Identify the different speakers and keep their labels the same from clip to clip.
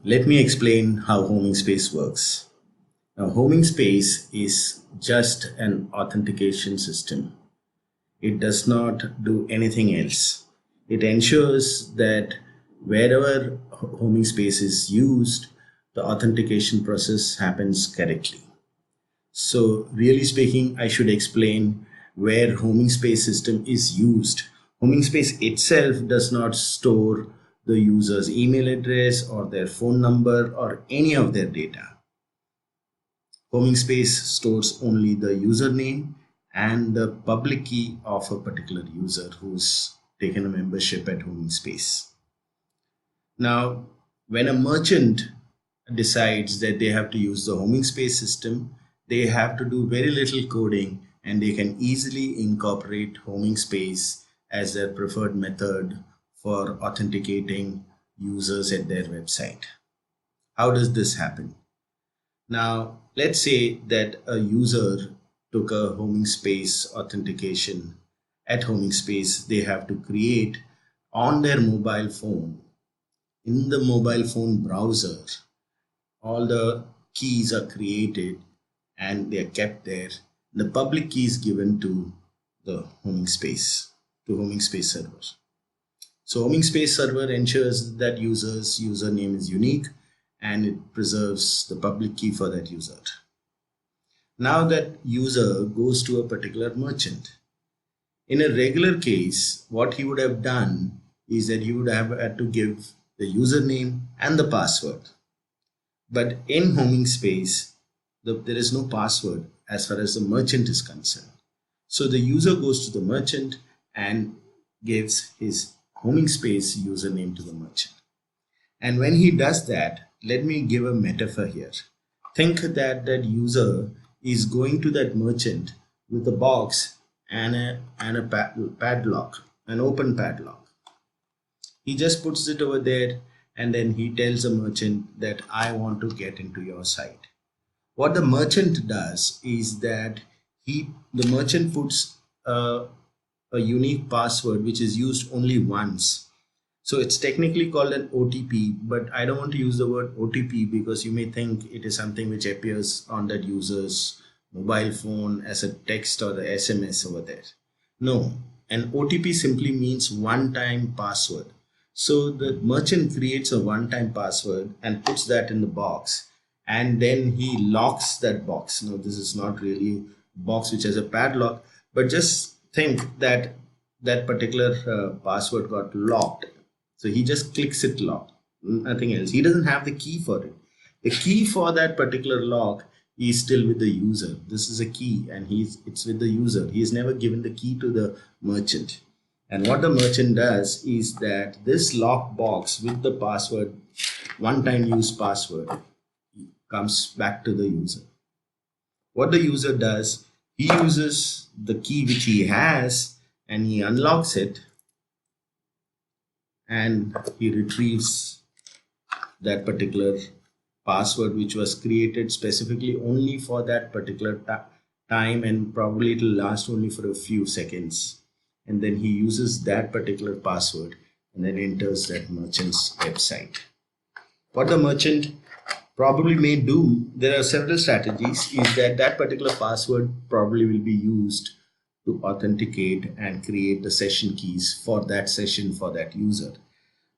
Speaker 1: Let me explain how homing space works. Now, homing space is just an authentication system. It does not do anything else. It ensures that wherever homing space is used, the authentication process happens correctly. So, really speaking, I should explain where homing space system is used. Homing space itself does not store the user's email address or their phone number or any of their data. Homing space stores only the username and the public key of a particular user who's taken a membership at homing space. Now, when a merchant decides that they have to use the homing space system, they have to do very little coding and they can easily incorporate homing space as their preferred method for authenticating users at their website. How does this happen? Now, let's say that a user took a homing space authentication. At homing space, they have to create on their mobile phone, in the mobile phone browser, all the keys are created and they are kept there. The public key is given to the homing space, to homing space server. So homing space server ensures that user's username is unique and it preserves the public key for that user. Now that user goes to a particular merchant. In a regular case, what he would have done is that he would have had to give the username and the password. But in homing space, there is no password as far as the merchant is concerned. So the user goes to the merchant and gives his homing space username to the merchant. And when he does that, let me give a metaphor here. Think that that user is going to that merchant with a box and a padlock, an open padlock. He just puts it over there and then he tells the merchant that I want to get into your site. What the merchant does is that the merchant puts a unique password which is used only once. So it's technically called an OTP, but I don't want to use the word OTP because you may think it is something which appears on that user's mobile phone as a text or the SMS over there. No, an OTP simply means one-time password. So the merchant creates a one-time password and puts that in the box and then he locks that box. Now this is not really a box which has a padlock, but just think that that particular password got locked. So he just clicks it lock, nothing else. He doesn't have the key for it. The key for that particular lock is still with the user. This is a key and it's with the user. He has never given the key to the merchant. And what the merchant does is that this lock box with the password, one-time use password, comes back to the user. What the user does, he uses the key which he has and he unlocks it and he retrieves that particular password which was created specifically only for that particular time, and probably it will last only for a few seconds, and then he uses that particular password and then enters that merchant's website. What the merchant probably may do, there are several strategies, is that that particular password probably will be used to authenticate and create the session keys for that session for that user.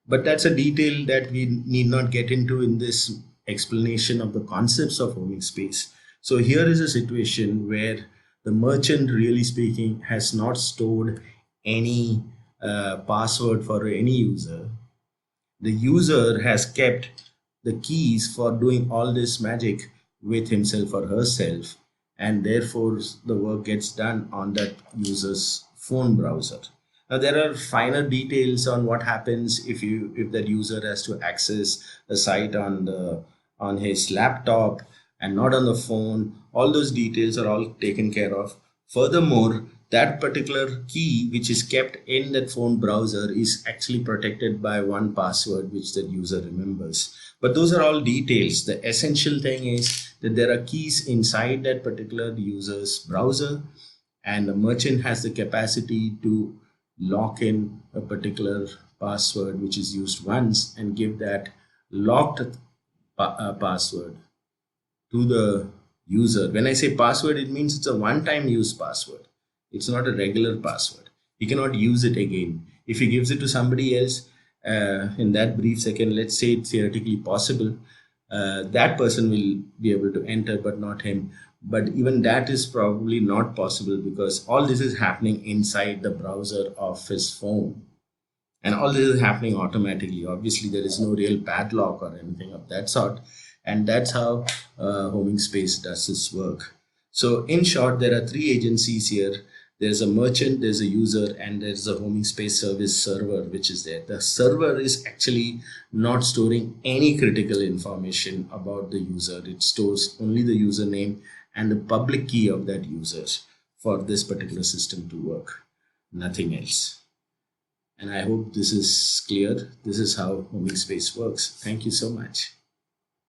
Speaker 1: But that's a detail that we need not get into in this explanation of the concepts of homing space. So here is a situation where the merchant, really speaking, has not stored any password for any user. The user has kept the keys for doing all this magic with himself or herself, and therefore the work gets done on that user's phone browser. Now there are finer details on what happens if that user has to access a site on his laptop and not on the phone. All those details are all taken care of. Furthermore, that particular key which is kept in that phone browser is actually protected by one password which that user remembers. But those are all details. The essential thing is that there are keys inside that particular user's browser, and the merchant has the capacity to lock in a particular password which is used once and give that locked password to the user. When I say password, it means it's a one-time use password. It's not a regular password. He cannot use it again. If he gives it to somebody else in that brief second, let's say it's theoretically possible, that person will be able to enter, but not him. But even that is probably not possible because all this is happening inside the browser of his phone. And all this is happening automatically. Obviously there is no real padlock or anything of that sort, and that's how homing space does its work. So in short, there are three agencies here. There's a merchant, there's a user, and there's a homing space service server which is there. The server is actually not storing any critical information about the user. It stores only the username and the public key of that user for this particular system to work, nothing else. And I hope this is clear. This is how homing space works. Thank you so much.